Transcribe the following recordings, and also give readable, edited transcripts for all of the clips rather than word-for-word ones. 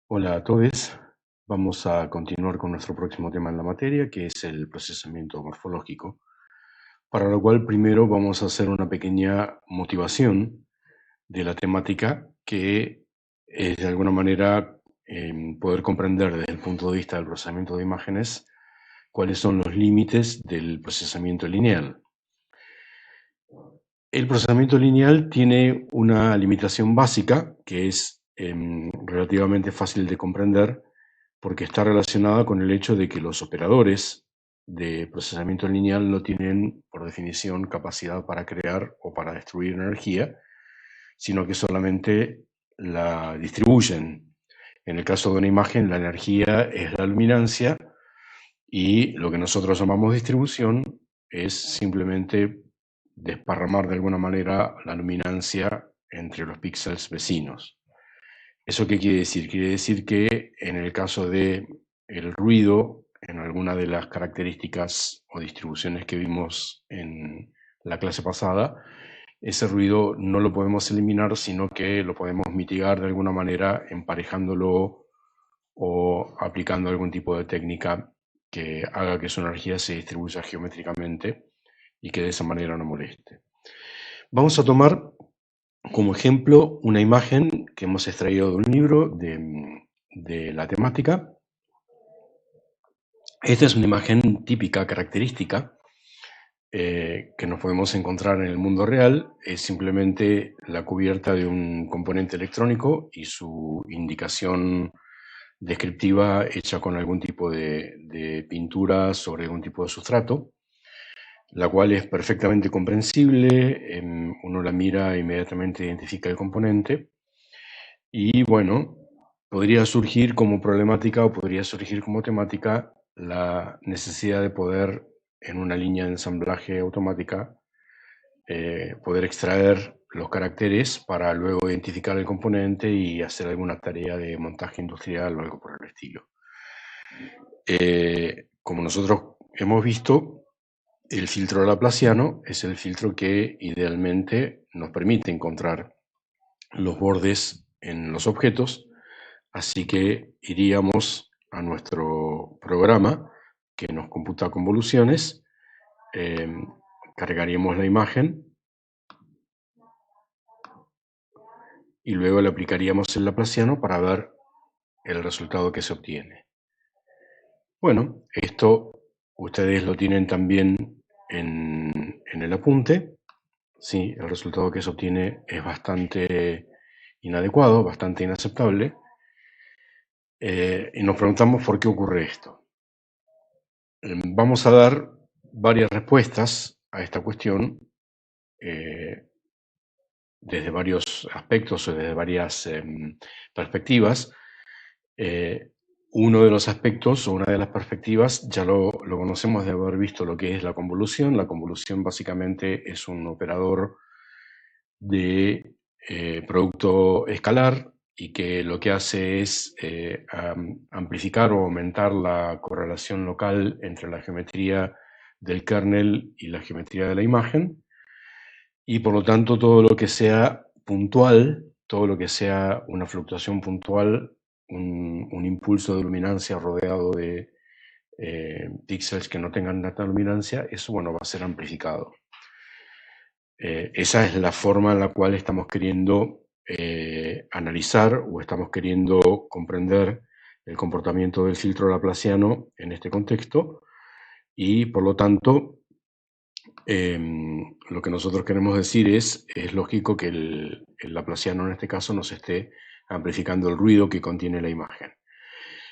Hola a todos. Vamos a continuar con nuestro próximo tema en la materia, que es el procesamiento morfológico, para lo cual primero vamos a hacer una pequeña motivación de la temática, que es de alguna manera poder comprender desde el punto de vista del procesamiento de imágenes cuáles son los límites del procesamiento lineal. El procesamiento lineal tiene una limitación básica que es relativamente fácil de comprender, porque está relacionada con el hecho de que los operadores de procesamiento lineal no tienen, por definición, capacidad para crear o para destruir energía, sino que solamente la distribuyen. En el caso de una imagen, la energía es la luminancia y lo que nosotros llamamos distribución es simplemente desparramar de alguna manera la luminancia entre los píxeles vecinos. ¿Eso qué quiere decir? Quiere decir que en el caso de el ruido, en alguna de las características o distribuciones que vimos en la clase pasada, ese ruido no lo podemos eliminar, sino que lo podemos mitigar de alguna manera emparejándolo o aplicando algún tipo de técnica que haga que su energía se distribuya geométricamente y que de esa manera no moleste. Vamos a tomar como ejemplo una imagen que hemos extraído de un libro de la temática. Esta es una imagen típica, característica, que nos podemos encontrar en el mundo real. Es simplemente la cubierta de un componente electrónico y su indicación descriptiva hecha con algún tipo de pintura sobre algún tipo de sustrato, la cual es perfectamente comprensible. Uno la mira e inmediatamente identifica el componente. Y bueno, podría surgir como problemática o podría surgir como temática la necesidad de poder, en una línea de ensamblaje automática, poder extraer los caracteres para luego identificar el componente y hacer alguna tarea de montaje industrial o algo por el estilo. Como nosotros hemos visto, el filtro laplaciano es el filtro que idealmente nos permite encontrar los bordes en los objetos, así que iríamos a nuestro programa que nos computa convoluciones, cargaríamos la imagen y luego le aplicaríamos el laplaciano para ver el resultado que se obtiene. Bueno, esto ustedes lo tienen también en el apunte. Sí, el resultado que se obtiene es bastante inadecuado, bastante inaceptable. Y nos preguntamos por qué ocurre esto. Vamos a dar varias respuestas a esta cuestión desde varios aspectos o desde varias perspectivas. Uno de los aspectos o una de las perspectivas ya lo conocemos de haber visto lo que es la convolución. La convolución básicamente es un operador de producto escalar y que lo que hace es amplificar o aumentar la correlación local entre la geometría del kernel y la geometría de la imagen, y por lo tanto todo lo que sea puntual, todo lo que sea una fluctuación puntual, un impulso de luminancia rodeado de píxeles que no tengan tanta luminancia, eso bueno, va a ser amplificado. Esa es la forma en la cual estamos queriendo analizar o estamos queriendo comprender el comportamiento del filtro laplaciano en este contexto, y por lo tanto lo que nosotros queremos decir es lógico que el laplaciano en este caso nos esté amplificando el ruido que contiene la imagen.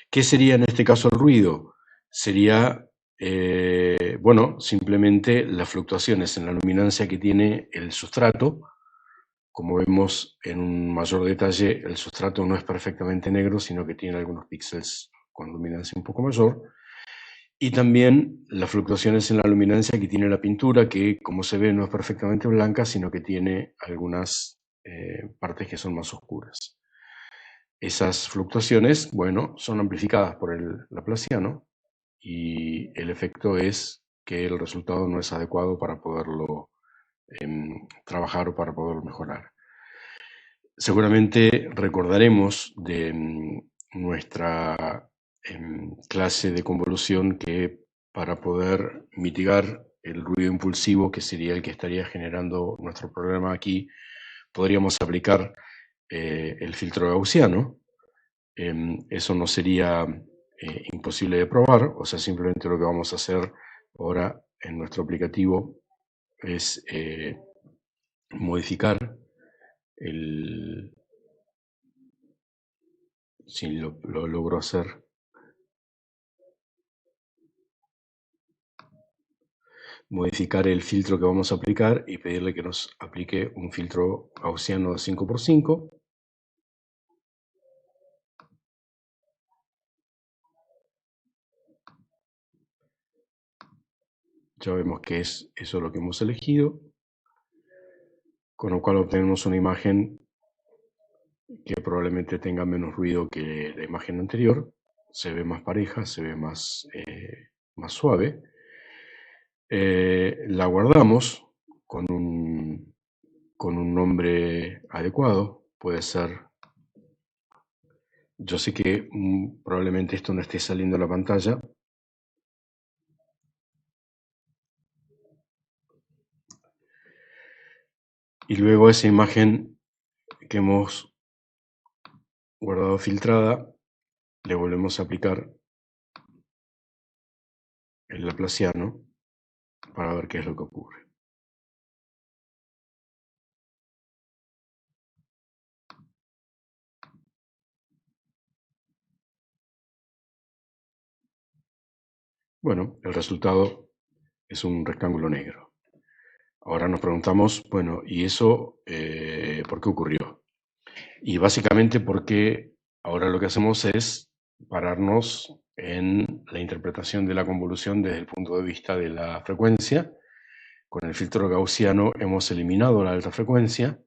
¿Qué sería en este caso el ruido? Sería, bueno, simplemente las fluctuaciones en la luminancia que tiene el sustrato. Como vemos en un mayor detalle, el sustrato no es perfectamente negro, sino que tiene algunos píxeles con luminancia un poco mayor. Y también las fluctuaciones en la luminancia que tiene la pintura, que como se ve no es perfectamente blanca, sino que tiene algunas partes que son más oscuras. Esas fluctuaciones, bueno, son amplificadas por el laplaciano y el efecto es que el resultado no es adecuado para poderlo trabajar o para poderlo mejorar. Seguramente recordaremos nuestra clase de convolución que para poder mitigar el ruido impulsivo, que sería el que estaría generando nuestro programa aquí, podríamos aplicar el filtro gaussiano. Eso no sería imposible de probar, o sea, simplemente lo que vamos a hacer ahora en nuestro aplicativo es modificar el... Si lo logro hacer, modificar el filtro que vamos a aplicar y pedirle que nos aplique un filtro gaussiano de 5×5. Ya vemos que es eso lo que hemos elegido, con lo cual obtenemos una imagen que probablemente tenga menos ruido que la imagen anterior. Se ve más pareja, se ve más suave. La guardamos con un nombre adecuado. Puede ser... Yo sé que probablemente esto no esté saliendo a la pantalla. Y luego esa imagen que hemos guardado filtrada, le volvemos a aplicar el laplaciano para ver qué es lo que ocurre. Bueno, el resultado es un rectángulo negro. Ahora nos preguntamos, bueno, ¿y eso por qué ocurrió? Y básicamente porque ahora lo que hacemos es pararnos en la interpretación de la convolución desde el punto de vista de la frecuencia. Con el filtro gaussiano hemos eliminado la alta frecuencia,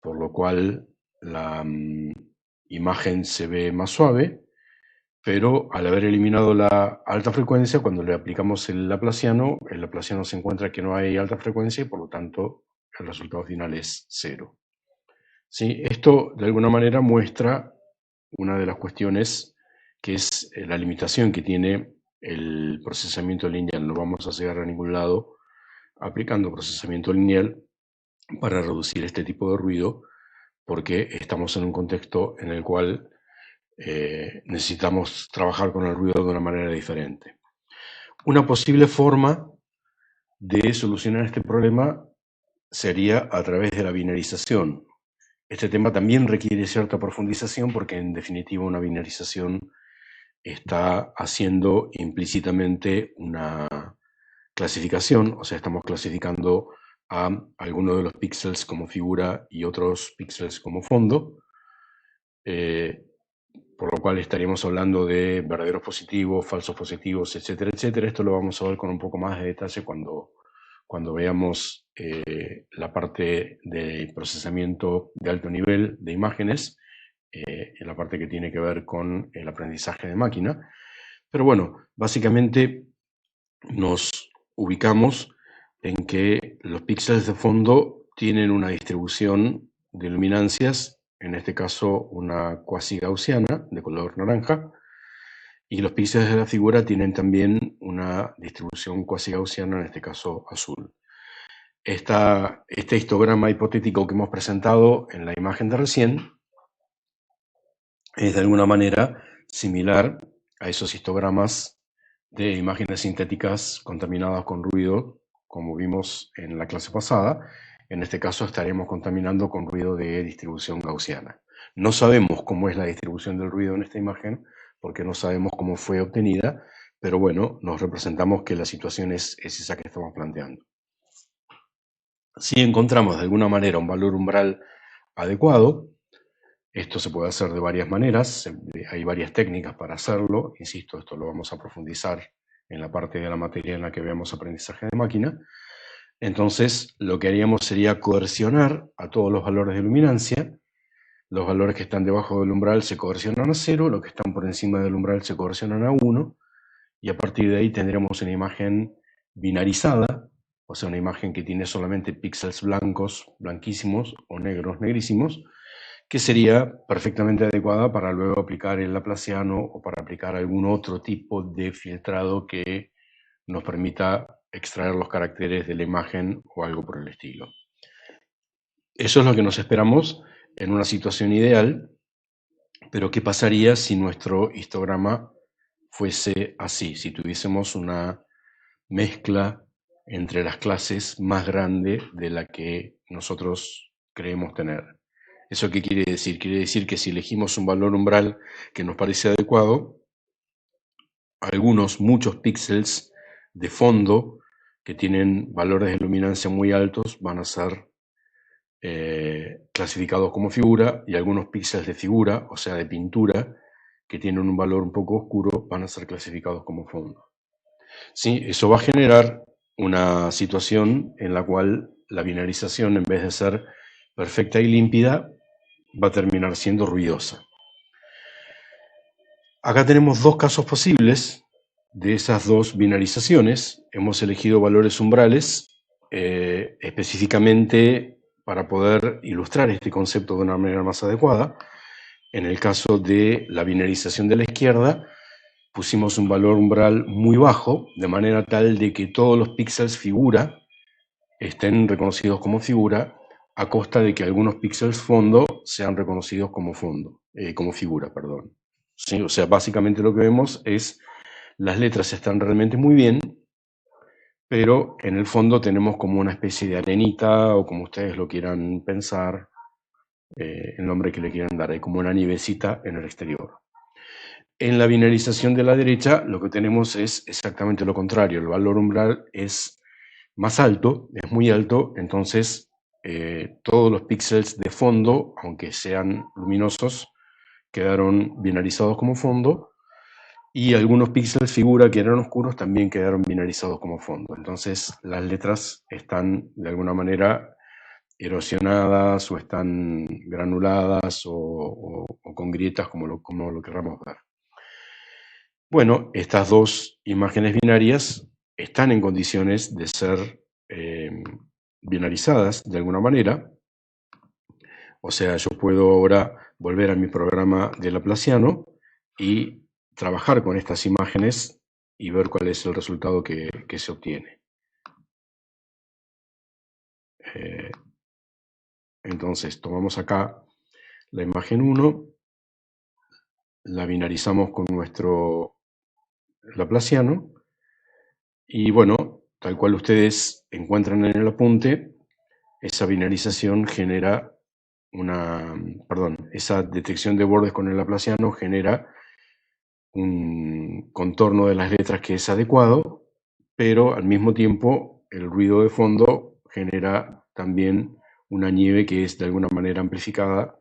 por lo cual la imagen se ve más suave, pero al haber eliminado la alta frecuencia, cuando le aplicamos el laplaciano se encuentra que no hay alta frecuencia y por lo tanto el resultado final es 0. ¿Sí? Esto de alguna manera muestra una de las cuestiones que es la limitación que tiene el procesamiento lineal. No vamos a llegar a ningún lado aplicando procesamiento lineal para reducir este tipo de ruido, porque estamos en un contexto en el cual necesitamos trabajar con el ruido de una manera diferente. Una posible forma de solucionar este problema sería a través de la binarización. Este tema también requiere cierta profundización porque en definitiva una binarización está haciendo implícitamente una clasificación, o sea, estamos clasificando a algunos de los píxeles como figura y otros píxeles como fondo, por lo cual estaríamos hablando de verdaderos positivos, falsos positivos, etcétera, etcétera. Esto lo vamos a ver con un poco más de detalle cuando veamos la parte de procesamiento de alto nivel de imágenes, en la parte que tiene que ver con el aprendizaje de máquina. Pero bueno, básicamente nos ubicamos en que los píxeles de fondo tienen una distribución de luminancias, en este caso una cuasi gaussiana de color naranja, y los píxeles de la figura tienen también una distribución cuasi gaussiana, en este caso azul. Este histograma hipotético que hemos presentado en la imagen de recién es de alguna manera similar a esos histogramas de imágenes sintéticas contaminadas con ruido, como vimos en la clase pasada. En este caso estaremos contaminando con ruido de distribución gaussiana. No sabemos cómo es la distribución del ruido en esta imagen, porque no sabemos cómo fue obtenida, pero bueno, nos representamos que la situación es esa que estamos planteando. Si encontramos de alguna manera un valor umbral adecuado, esto se puede hacer de varias maneras, hay varias técnicas para hacerlo, insisto, esto lo vamos a profundizar en la parte de la materia en la que veamos aprendizaje de máquina. Entonces, lo que haríamos sería coercionar a todos los valores de luminancia. Los valores que están debajo del umbral se coercionan a 0, los que están por encima del umbral se coercionan a 1, y a partir de ahí tendremos una imagen binarizada, o sea, una imagen que tiene solamente píxeles blancos, blanquísimos, o negros, negrísimos, que sería perfectamente adecuada para luego aplicar el laplaciano o para aplicar algún otro tipo de filtrado que nos permita extraer los caracteres de la imagen o algo por el estilo. Eso es lo que nos esperamos en una situación ideal, pero ¿qué pasaría si nuestro histograma fuese así? Si tuviésemos una mezcla entre las clases más grande de la que nosotros creemos tener. ¿Eso qué quiere decir? Quiere decir que si elegimos un valor umbral que nos parece adecuado, muchos píxeles de fondo que tienen valores de luminancia muy altos van a ser clasificados como figura, y algunos píxeles de figura, o sea de pintura, que tienen un valor un poco oscuro, van a ser clasificados como fondo. ¿Sí? Eso va a generar una situación en la cual la binarización, en vez de ser perfecta y límpida, va a terminar siendo ruidosa. Acá tenemos dos casos posibles de esas dos binarizaciones. Hemos elegido valores umbrales específicamente para poder ilustrar este concepto de una manera más adecuada. En el caso de la binarización de la izquierda, pusimos un valor umbral muy bajo, de manera tal de que todos los píxeles figura estén reconocidos como figura, a costa de que algunos píxeles fondo sean reconocidos como figura, perdón. ¿Sí? O sea, básicamente lo que vemos es las letras están realmente muy bien, pero en el fondo tenemos como una especie de arenita, o como ustedes lo quieran pensar, el nombre que le quieran dar, hay como una nievecita en el exterior. En la binarización de la derecha lo que tenemos es exactamente lo contrario, el valor umbral es más alto, es muy alto, entonces todos los píxeles de fondo, aunque sean luminosos, quedaron binarizados como fondo, y algunos píxeles figura que eran oscuros también quedaron binarizados como fondo. Entonces las letras están de alguna manera erosionadas o están granuladas o con grietas, como lo queramos ver. Bueno, estas dos imágenes binarias están en condiciones de ser binarizadas de alguna manera. O sea, yo puedo ahora volver a mi programa de Laplaciano y trabajar con estas imágenes y ver cuál es el resultado que se obtiene. Entonces, tomamos acá la imagen 1, la binarizamos con nuestro Laplaciano, y bueno, tal cual ustedes encuentran en el apunte, esa binarización genera esa detección de bordes con el Laplaciano genera un contorno de las letras que es adecuado, pero al mismo tiempo el ruido de fondo genera también una nieve que es de alguna manera amplificada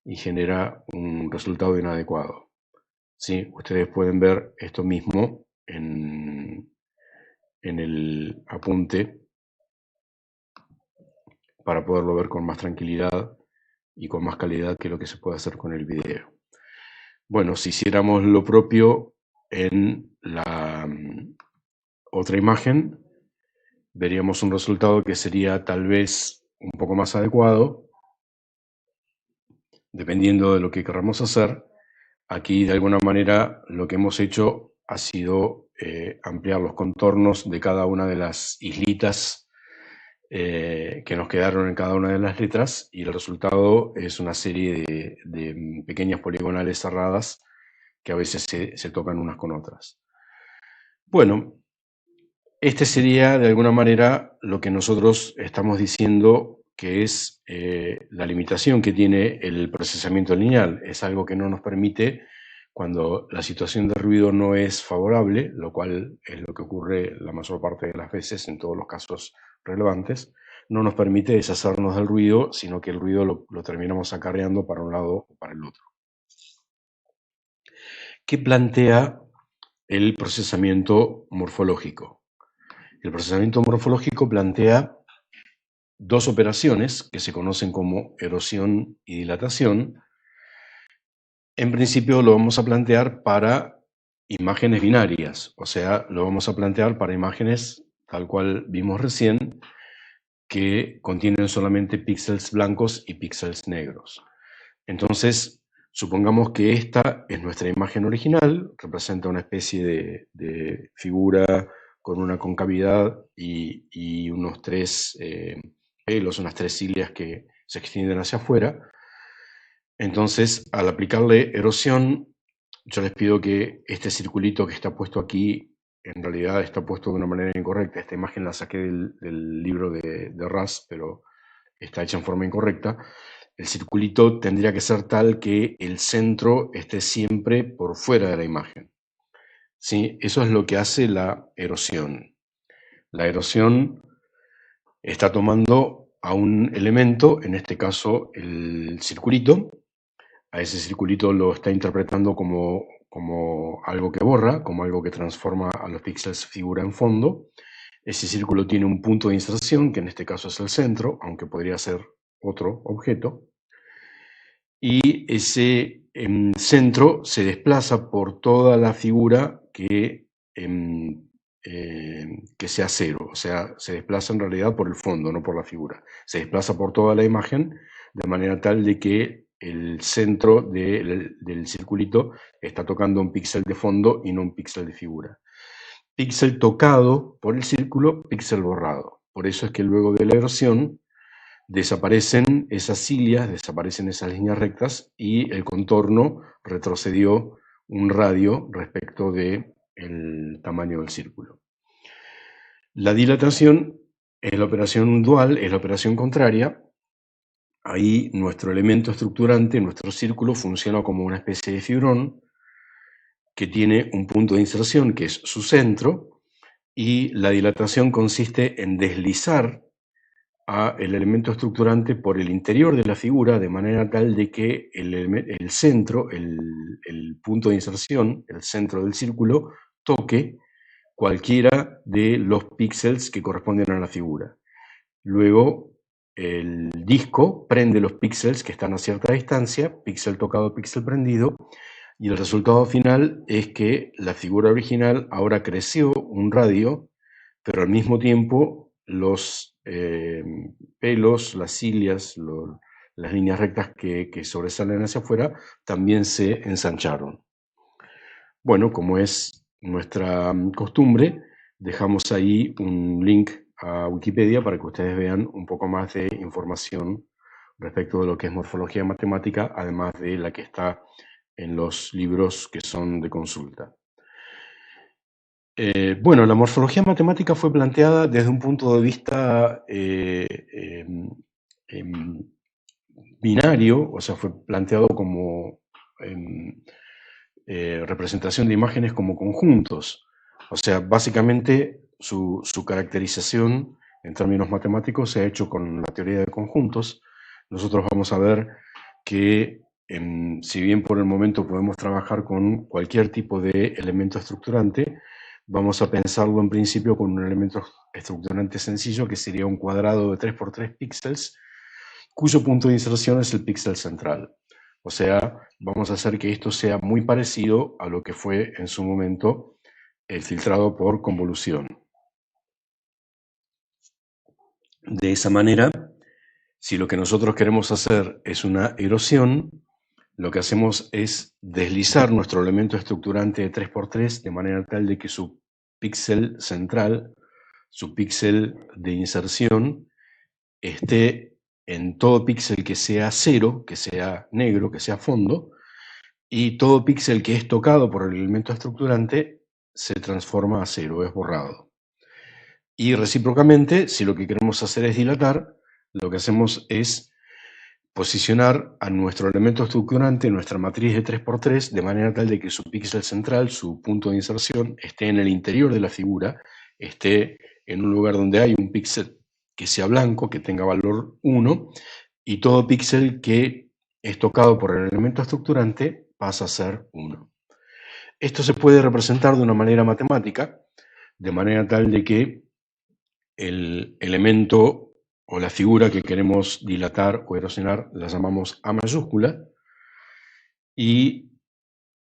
y genera un resultado inadecuado. ¿Sí? Ustedes pueden ver esto mismo en el apunte para poderlo ver con más tranquilidad y con más calidad que lo que se puede hacer con el video. Bueno, si hiciéramos lo propio en la otra imagen, veríamos un resultado que sería tal vez un poco más adecuado, dependiendo de lo que queramos hacer. Aquí, de alguna manera, lo que hemos hecho ha sido ampliar los contornos de cada una de las islitas que nos quedaron en cada una de las letras, y el resultado es una serie de pequeñas poligonales cerradas que a veces se tocan unas con otras. Bueno, este sería de alguna manera lo que nosotros estamos diciendo que es la limitación que tiene el procesamiento lineal. Es algo que no nos permite, cuando la situación de ruido no es favorable, lo cual es lo que ocurre la mayor parte de las veces en todos los casos relevantes, no nos permite deshacernos del ruido, sino que el ruido lo terminamos acarreando para un lado o para el otro. ¿Qué plantea el procesamiento morfológico? El procesamiento morfológico plantea dos operaciones que se conocen como erosión y dilatación. En principio lo vamos a plantear para imágenes binarias, o sea, lo vamos a plantear para imágenes tal cual vimos recién, que contienen solamente píxeles blancos y píxeles negros. Entonces, supongamos que esta es nuestra imagen original, representa una especie de figura con una concavidad y unos tres pelos, unas tres cilias que se extienden hacia afuera. Entonces, al aplicarle erosión, yo les pido que este circulito que está puesto aquí, en realidad está puesto de una manera incorrecta. Esta imagen la saqué del libro de Ras, pero está hecha en forma incorrecta. El circulito tendría que ser tal que el centro esté siempre por fuera de la imagen. ¿Sí? Eso es lo que hace la erosión. La erosión está tomando a un elemento, en este caso el circulito, a ese circulito lo está interpretando como algo que borra, como algo que transforma a los píxeles figura en fondo. Ese círculo tiene un punto de inserción, que en este caso es el centro, aunque podría ser otro objeto. Y ese centro se desplaza por toda la figura que sea cero. O sea, se desplaza en realidad por el fondo, no por la figura. Se desplaza por toda la imagen, de manera tal de que el centro del circulito está tocando un píxel de fondo y no un píxel de figura. Píxel tocado por el círculo, píxel borrado. Por eso es que luego de la erosión desaparecen esas cilias, desaparecen esas líneas rectas y el contorno retrocedió un radio respecto del tamaño del círculo. La dilatación es la operación dual, es la operación contraria. Ahí nuestro elemento estructurante, nuestro círculo, funciona como una especie de fibrón que tiene un punto de inserción que es su centro, y la dilatación consiste en deslizar el elemento estructurante por el interior de la figura de manera tal de que el centro, el punto de inserción, el centro del círculo, toque cualquiera de los píxeles que corresponden a la figura. Luego, el disco prende los píxeles que están a cierta distancia, píxel tocado, píxel prendido, y el resultado final es que la figura original ahora creció un radio, pero al mismo tiempo los pelos, las cilias, las líneas rectas que sobresalen hacia afuera también se ensancharon. Bueno, como es nuestra costumbre, dejamos ahí un link a Wikipedia para que ustedes vean un poco más de información respecto de lo que es morfología matemática, además de la que está en los libros que son de consulta. Bueno, la morfología matemática fue planteada desde un punto de vista binario, o sea, fue planteado como representación de imágenes como conjuntos. O sea, básicamente su caracterización en términos matemáticos se ha hecho con la teoría de conjuntos. Nosotros vamos a ver que si bien por el momento podemos trabajar con cualquier tipo de elemento estructurante, vamos a pensarlo en principio con un elemento estructurante sencillo que sería un cuadrado de 3×3 píxeles, cuyo punto de inserción es el píxel central. O sea, vamos a hacer que esto sea muy parecido a lo que fue en su momento el filtrado por convolución. De esa manera, si lo que nosotros queremos hacer es una erosión, lo que hacemos es deslizar nuestro elemento estructurante de 3×3 de manera tal de que su píxel central, su píxel de inserción, esté en todo píxel que sea cero, que sea negro, que sea fondo, y todo píxel que es tocado por el elemento estructurante se transforma a cero, es borrado. Y recíprocamente, si lo que queremos hacer es dilatar, lo que hacemos es posicionar a nuestro elemento estructurante, nuestra matriz de 3×3, de manera tal de que su píxel central, su punto de inserción, esté en el interior de la figura, esté en un lugar donde hay un píxel que sea blanco, que tenga valor 1, y todo píxel que es tocado por el elemento estructurante pasa a ser 1. Esto se puede representar de una manera matemática, de manera tal de que el elemento o la figura que queremos dilatar o erosionar la llamamos A mayúscula, y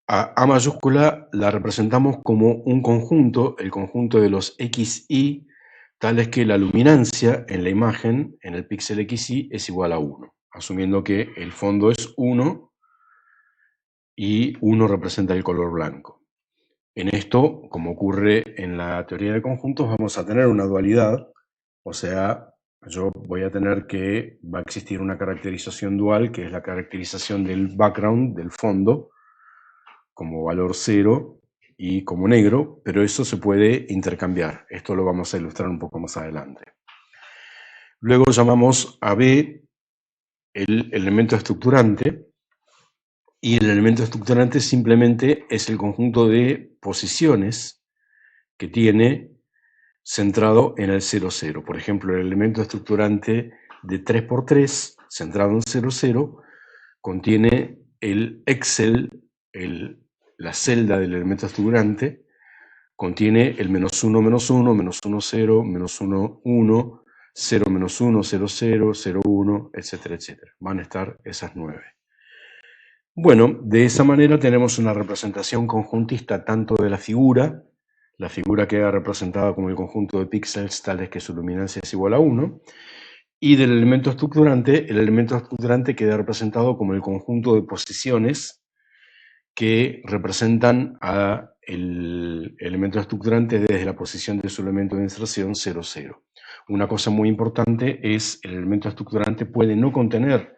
a mayúscula la representamos como un conjunto, el conjunto de los XY, tal es que la luminancia en la imagen, en el píxel XY, es igual a 1. asumiendo que el fondo es 1 y 1 representa el color blanco. En esto, como ocurre en la teoría de conjuntos, vamos a tener una dualidad, o sea, yo voy a tener que va a existir una caracterización dual, que es la caracterización del background, del fondo, como valor 0 y como negro, pero eso se puede intercambiar. Esto lo vamos a ilustrar un poco más adelante. Luego llamamos a B el elemento estructurante, y el elemento estructurante simplemente es el conjunto de posiciones que tiene centrado en el 0, 0. Por ejemplo, el elemento estructurante de 3×3, centrado en 0, 0, contiene el Excel, la celda del elemento estructurante, contiene el -1, -1, -1, 0, -1, 1, 0, -1, 0, 0, 0, 1, etcétera, etcétera. Van a estar esas 9. Bueno, de esa manera tenemos una representación conjuntista tanto de la figura queda representada como el conjunto de píxeles tales que su luminancia es igual a 1, y del elemento estructurante, el elemento estructurante queda representado como el conjunto de posiciones que representan al elemento estructurante desde la posición de su elemento de inserción 0, 0. Una cosa muy importante es el elemento estructurante puede no contener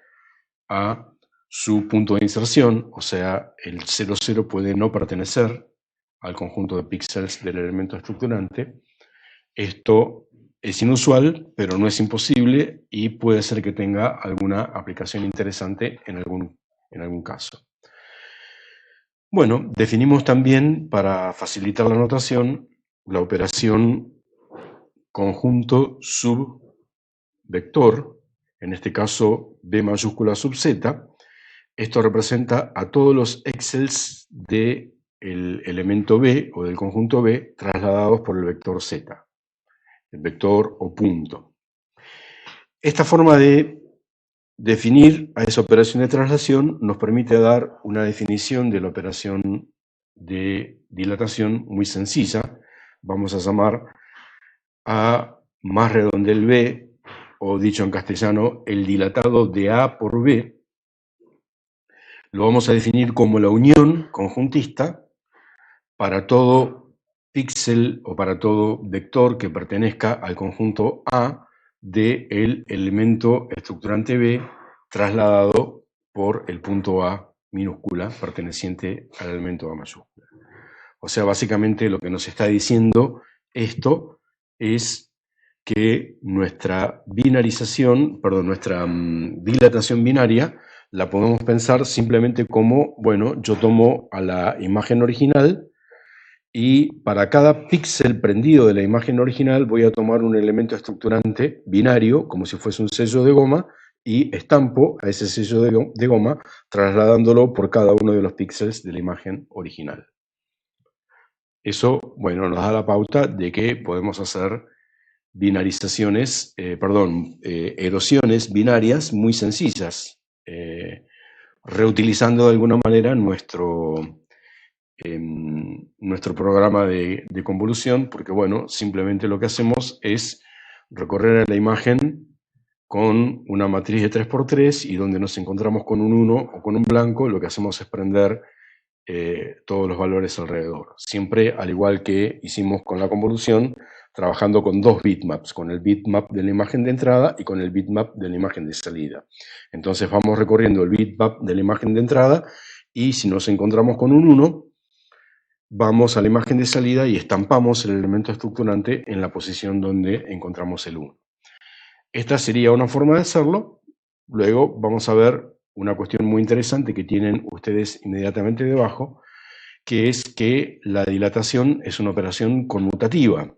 a su punto de inserción, o sea, el 0, 0 puede no pertenecer al conjunto de píxeles del elemento estructurante. Esto es inusual, pero no es imposible y puede ser que tenga alguna aplicación interesante en algún caso. Bueno, definimos también, para facilitar la notación, la operación conjunto subvector, en este caso B mayúscula sub Z. Esto representa a todos los excels del elemento B o del conjunto B trasladados por el vector Z, el vector o punto. Esta forma de definir a esa operación de traslación nos permite dar una definición de la operación de dilatación muy sencilla. Vamos a llamar a más redondel B, o dicho en castellano, el dilatado de A por B. Lo vamos a definir como la unión conjuntista para todo píxel o para todo vector que pertenezca al conjunto A del elemento estructurante B trasladado por el punto A minúscula perteneciente al elemento A mayúscula. O sea, básicamente lo que nos está diciendo esto es que nuestra dilatación binaria la podemos pensar simplemente como, bueno, yo tomo a la imagen original y para cada píxel prendido de la imagen original voy a tomar un elemento estructurante binario, como si fuese un sello de goma, y estampo a ese sello de goma trasladándolo por cada uno de los píxeles de la imagen original. Eso, bueno, nos da la pauta de que podemos hacer erosiones binarias muy sencillas, reutilizando de alguna manera nuestro programa de convolución, porque bueno, simplemente lo que hacemos es recorrer a la imagen con una matriz de 3×3 y donde nos encontramos con un 1 o con un blanco, lo que hacemos es prender todos los valores alrededor. Siempre, al igual que hicimos con la convolución, trabajando con dos bitmaps, con el bitmap de la imagen de entrada y con el bitmap de la imagen de salida. Entonces vamos recorriendo el bitmap de la imagen de entrada y si nos encontramos con un 1, vamos a la imagen de salida y estampamos el elemento estructurante en la posición donde encontramos el 1. Esta sería una forma de hacerlo. Luego vamos a ver una cuestión muy interesante que tienen ustedes inmediatamente debajo, que es que la dilatación es una operación conmutativa.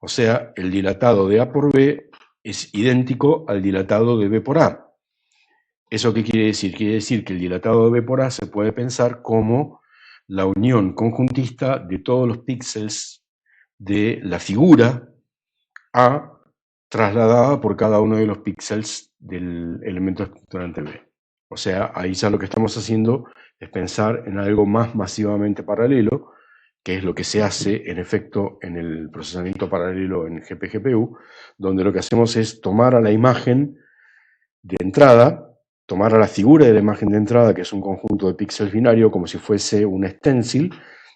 O sea, el dilatado de A por B es idéntico al dilatado de B por A. ¿Eso qué quiere decir? Quiere decir que el dilatado de B por A se puede pensar como la unión conjuntista de todos los píxeles de la figura A trasladada por cada uno de los píxeles del elemento estructurante B. O sea, ahí ya lo que estamos haciendo es pensar en algo más masivamente paralelo, que es lo que se hace en efecto en el procesamiento paralelo en GPGPU, donde lo que hacemos es tomar a la imagen de entrada, tomara la figura de la imagen de entrada, que es un conjunto de píxeles binarios, como si fuese un stencil,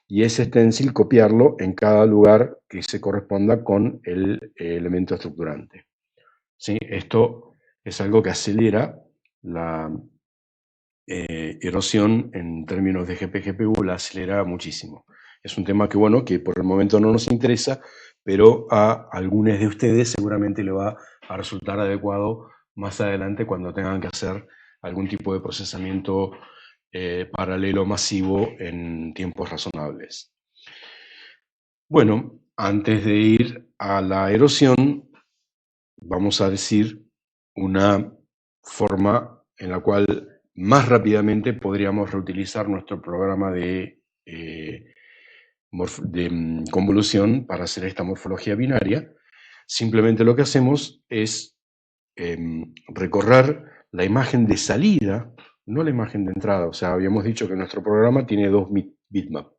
y ese stencil copiarlo en cada lugar que se corresponda con el elemento estructurante. ¿Sí? Esto es algo que acelera la erosión en términos de GPU, la acelera muchísimo. Es un tema que, bueno, que por el momento no nos interesa, pero a algunos de ustedes seguramente le va a resultar adecuado más adelante cuando tengan que hacer algún tipo de procesamiento paralelo masivo en tiempos razonables. Bueno, antes de ir a la erosión, vamos a decir una forma en la cual más rápidamente podríamos reutilizar nuestro programa de convolución para hacer esta morfología binaria. Simplemente lo que hacemos es recorrer la imagen de salida, no la imagen de entrada. O sea, habíamos dicho que nuestro programa tiene dos bitmaps.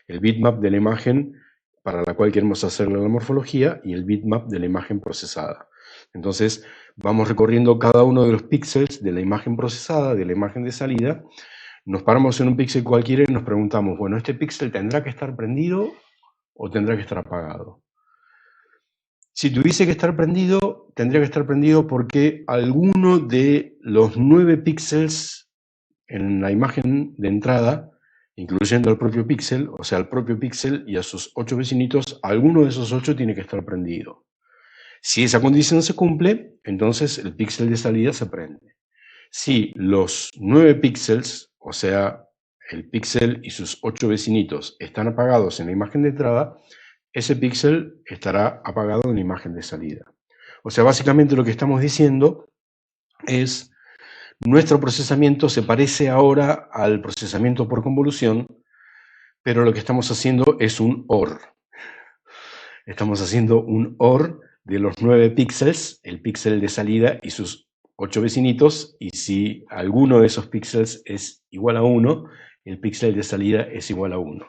El bitmap de la imagen para la cual queremos hacerle la morfología y el bitmap de la imagen procesada. Entonces, vamos recorriendo cada uno de los píxeles de la imagen procesada, de la imagen de salida. Nos paramos en un píxel cualquiera y nos preguntamos, bueno, ¿este píxel tendrá que estar prendido o tendrá que estar apagado? Si tuviese que estar prendido, tendría que estar prendido porque alguno de los 9 píxeles en la imagen de entrada, incluyendo el propio píxel, o sea, el propio píxel y a sus 8 vecinitos, alguno de esos 8 tiene que estar prendido. Si esa condición se cumple, entonces el píxel de salida se prende. Si los 9 píxeles, o sea, el píxel y sus 8 vecinitos, están apagados en la imagen de entrada, ese píxel estará apagado en la imagen de salida. O sea, básicamente lo que estamos diciendo es, nuestro procesamiento se parece ahora al procesamiento por convolución, pero lo que estamos haciendo es un OR. Estamos haciendo un OR de los 9 píxeles, el píxel de salida y sus 8 vecinitos, y si alguno de esos píxeles es igual a 1, el píxel de salida es igual a 1.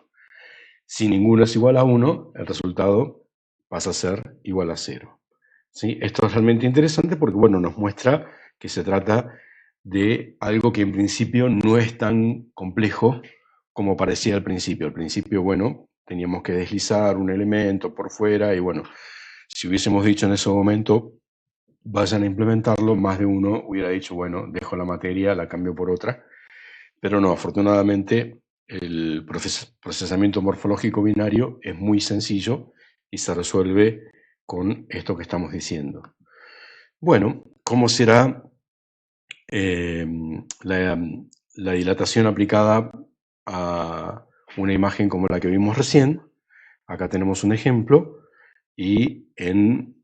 Si ninguno es igual a 1, el resultado pasa a ser igual a 0. ¿Sí? Esto es realmente interesante porque, bueno, nos muestra que se trata de algo que en principio no es tan complejo como parecía al principio. Al principio, bueno, teníamos que deslizar un elemento por fuera y, bueno, si hubiésemos dicho en ese momento, vayan a implementarlo, más de uno hubiera dicho, bueno, dejo la materia, la cambio por otra. Pero no, afortunadamente, el procesamiento morfológico binario es muy sencillo y se resuelve con esto que estamos diciendo. Bueno, ¿cómo será la dilatación aplicada a una imagen como la que vimos recién? Acá tenemos un ejemplo y en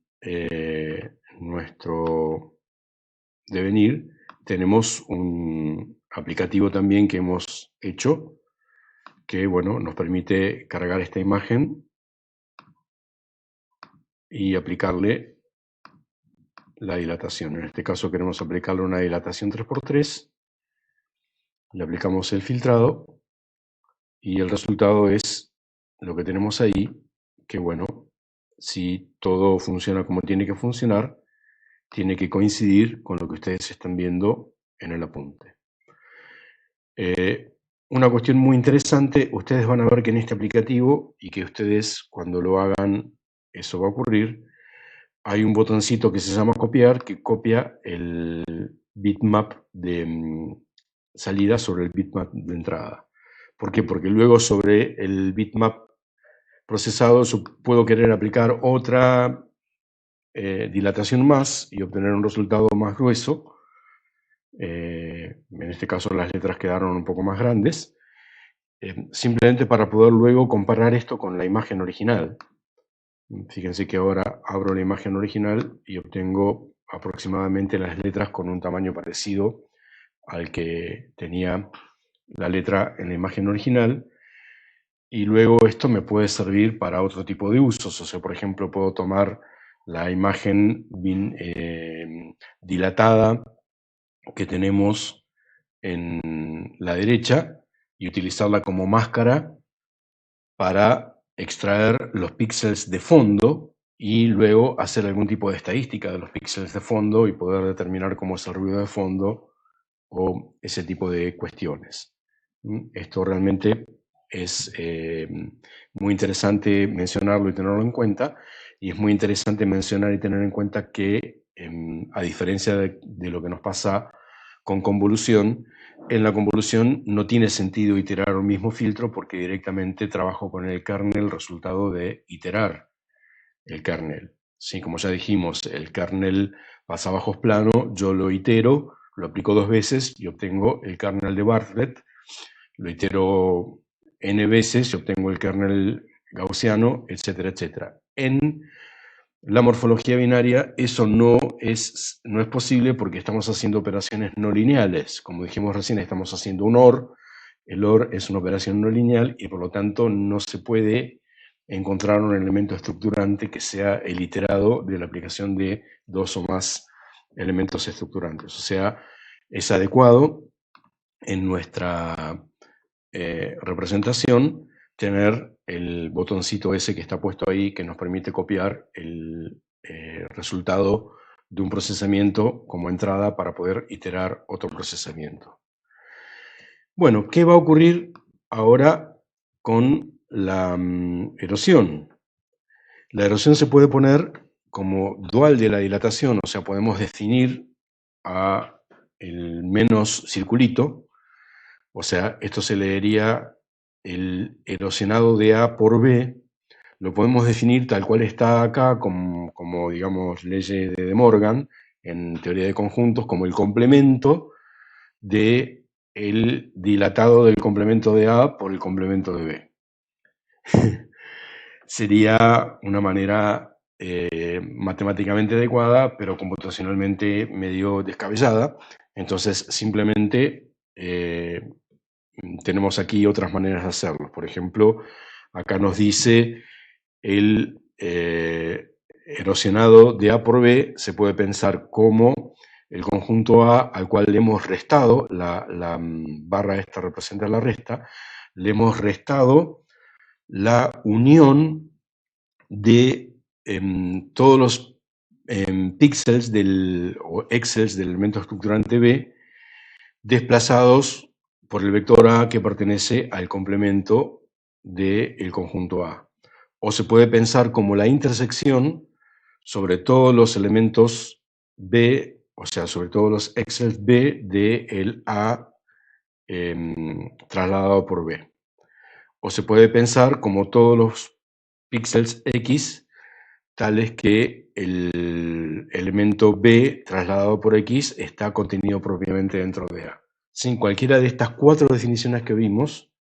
nuestro devenir tenemos un aplicativo también que hemos hecho que, bueno, nos permite cargar esta imagen y aplicarle la dilatación. En este caso queremos aplicarle una dilatación 3×3, le aplicamos el filtrado y el resultado es lo que tenemos ahí, que, bueno, si todo funciona como tiene que funcionar, tiene que coincidir con lo que ustedes están viendo en el apunte. Una cuestión muy interesante, ustedes van a ver que en este aplicativo, y que ustedes cuando lo hagan, eso va a ocurrir, hay un botoncito que se llama copiar, que copia el bitmap de salida sobre el bitmap de entrada. ¿Por qué? Porque luego sobre el bitmap procesado puedo querer aplicar otra dilatación más y obtener un resultado más grueso. En este caso las letras quedaron un poco más grandes, simplemente para poder luego comparar esto con la imagen original. Fíjense que ahora abro la imagen original y obtengo aproximadamente las letras con un tamaño parecido al que tenía la letra en la imagen original, y luego esto me puede servir para otro tipo de usos. O sea, por ejemplo, puedo tomar la imagen dilatada que tenemos en la derecha y utilizarla como máscara para extraer los píxeles de fondo y luego hacer algún tipo de estadística de los píxeles de fondo y poder determinar cómo es el ruido de fondo o ese tipo de cuestiones. Esto realmente es muy interesante mencionarlo y tenerlo en cuenta, y es muy interesante mencionar y tener en cuenta que, a diferencia de lo que nos pasa con convolución, en la convolución no tiene sentido iterar un mismo filtro porque directamente trabajo con el kernel resultado de iterar el kernel. ¿Sí? Como ya dijimos, el kernel pasa a bajos plano, yo lo itero, lo aplico 2 veces y obtengo el kernel de Bartlett, lo itero n veces y obtengo el kernel gaussiano, etcétera, etcétera. En la morfología binaria eso no es posible porque estamos haciendo operaciones no lineales. Como dijimos recién, estamos haciendo un OR. El OR es una operación no lineal y por lo tanto no se puede encontrar un elemento estructurante que sea el iterado de la aplicación de 2 o más elementos estructurantes. O sea, es adecuado en nuestra representación tener el botoncito ese que está puesto ahí que nos permite copiar el resultado de un procesamiento como entrada para poder iterar otro procesamiento. Bueno, ¿qué va a ocurrir ahora con la erosión? La erosión se puede poner como dual de la dilatación, o sea, podemos definir a el menos circulito, o sea, esto se leería el erosionado de A por B, lo podemos definir tal cual está acá, como digamos, ley de Morgan, en teoría de conjuntos, como el complemento de el dilatado del complemento de A por el complemento de B. Sería una manera matemáticamente adecuada, pero computacionalmente medio descabellada. Entonces, simplemente tenemos aquí otras maneras de hacerlo. Por ejemplo, acá nos dice el erosionado de A por B se puede pensar como el conjunto A al cual le hemos restado, la barra esta representa la resta, le hemos restado la unión de todos los píxeles o excels del elemento estructurante B desplazados por el vector A que pertenece al complemento del conjunto A. O se puede pensar como la intersección sobre todos los elementos B, o sea, sobre todos los excels B del A trasladado por B. O se puede pensar como todos los píxeles X tales que el elemento B trasladado por X está contenido propiamente dentro de A. Sin cualquiera de estas 4 definiciones que vimos,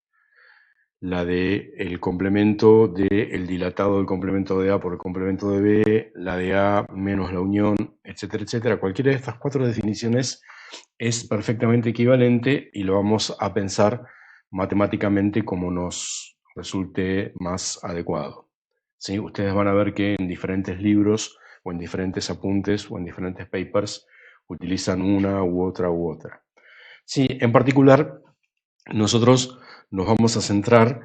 la de el complemento del dilatado del complemento de A por el complemento de B, la de A menos la unión, etcétera, etcétera, cualquiera de estas 4 definiciones es perfectamente equivalente y lo vamos a pensar matemáticamente como nos resulte más adecuado. ¿Sí? Ustedes van a ver que en diferentes libros o en diferentes apuntes o en diferentes papers utilizan una u otra u otra. Sí, en particular, nosotros nos vamos a centrar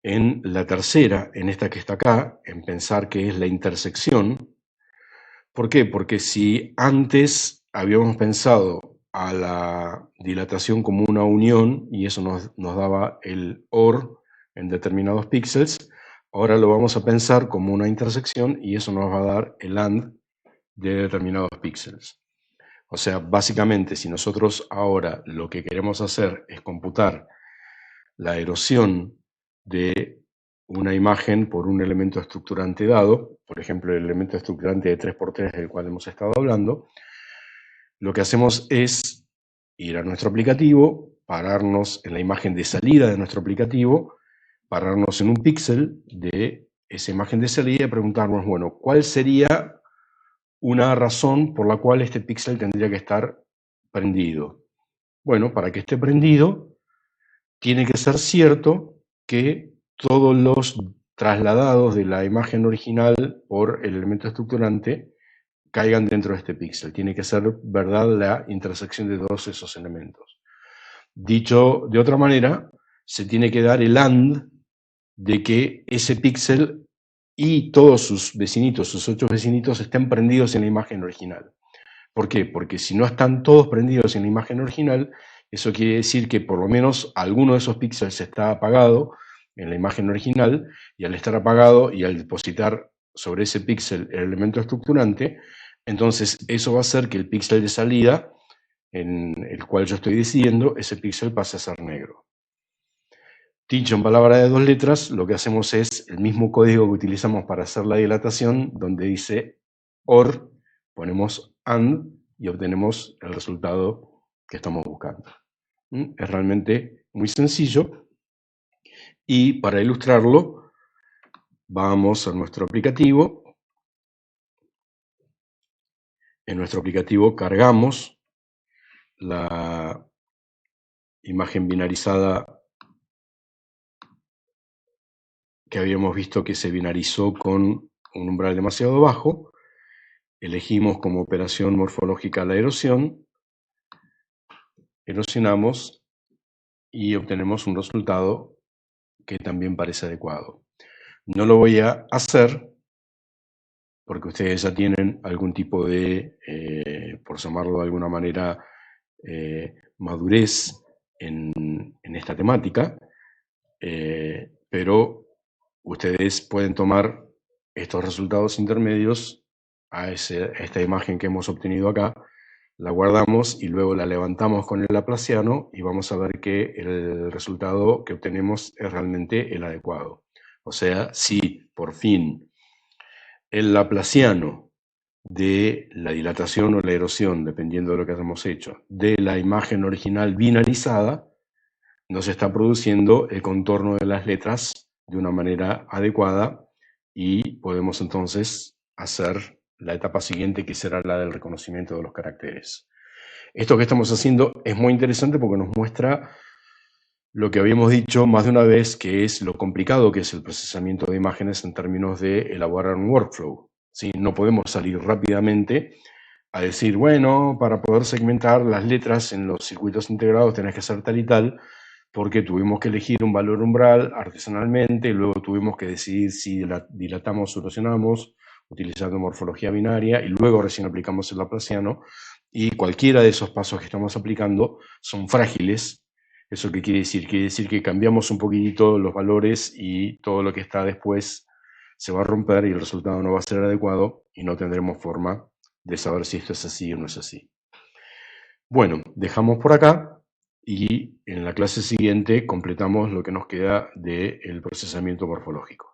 en la tercera, en esta que está acá, en pensar que es la intersección. ¿Por qué? Porque si antes habíamos pensado a la dilatación como una unión, y eso nos daba el OR en determinados píxeles, ahora lo vamos a pensar como una intersección y eso nos va a dar el AND de determinados píxeles. O sea, básicamente, si nosotros ahora lo que queremos hacer es computar la erosión de una imagen por un elemento estructurante dado, por ejemplo, el elemento estructurante de 3×3 del cual hemos estado hablando, lo que hacemos es ir a nuestro aplicativo, pararnos en la imagen de salida de nuestro aplicativo, pararnos en un píxel de esa imagen de salida y preguntarnos, bueno, ¿cuál sería una razón por la cual este píxel tendría que estar prendido? Bueno, para que esté prendido, tiene que ser cierto que todos los trasladados de la imagen original por el elemento estructurante caigan dentro de este píxel. Tiene que ser verdad la intersección de todos esos elementos. Dicho de otra manera, se tiene que dar el AND de que ese píxel y todos sus vecinitos, sus 8 vecinitos, estén prendidos en la imagen original. ¿Por qué? Porque si no están todos prendidos en la imagen original, eso quiere decir que por lo menos alguno de esos píxeles está apagado en la imagen original, y al estar apagado y al depositar sobre ese píxel el elemento estructurante, entonces eso va a hacer que el píxel de salida, en el cual yo estoy decidiendo, ese píxel pase a ser negro. Dicho en palabras de 2 letras, lo que hacemos es el mismo código que utilizamos para hacer la dilatación, donde dice OR, ponemos AND y obtenemos el resultado que estamos buscando. Es realmente muy sencillo, y para ilustrarlo vamos a nuestro aplicativo. En nuestro aplicativo cargamos la imagen binarizada que habíamos visto que se binarizó con un umbral demasiado bajo. Elegimos como operación morfológica la erosión, erosionamos y obtenemos un resultado que también parece adecuado. No lo voy a hacer porque ustedes ya tienen algún tipo de, por llamarlo de alguna manera, madurez en esta temática, pero ustedes pueden tomar estos resultados intermedios a esta imagen que hemos obtenido acá, la guardamos y luego la levantamos con el laplaciano y vamos a ver que el resultado que obtenemos es realmente el adecuado. O sea, si por fin el laplaciano de la dilatación o la erosión, dependiendo de lo que hayamos hecho, de la imagen original binarizada, nos está produciendo el contorno de las letras de una manera adecuada, y podemos entonces hacer la etapa siguiente, que será la del reconocimiento de los caracteres. Esto que estamos haciendo es muy interesante porque nos muestra lo que habíamos dicho más de una vez, que es lo complicado que es el procesamiento de imágenes en términos de elaborar un workflow, ¿sí? No podemos salir rápidamente a decir, bueno, para poder segmentar las letras en los circuitos integrados tenés que hacer tal y tal, porque tuvimos que elegir un valor umbral artesanalmente, y luego tuvimos que decidir si dilatamos o erosionamos utilizando morfología binaria, y luego recién aplicamos el laplaciano, y cualquiera de esos pasos que estamos aplicando son frágiles. ¿Eso qué quiere decir? Quiere decir que cambiamos un poquitito los valores y todo lo que está después se va a romper y el resultado no va a ser adecuado, y no tendremos forma de saber si esto es así o no es así. Bueno, dejamos por acá y en la clase siguiente completamos lo que nos queda del procesamiento morfológico.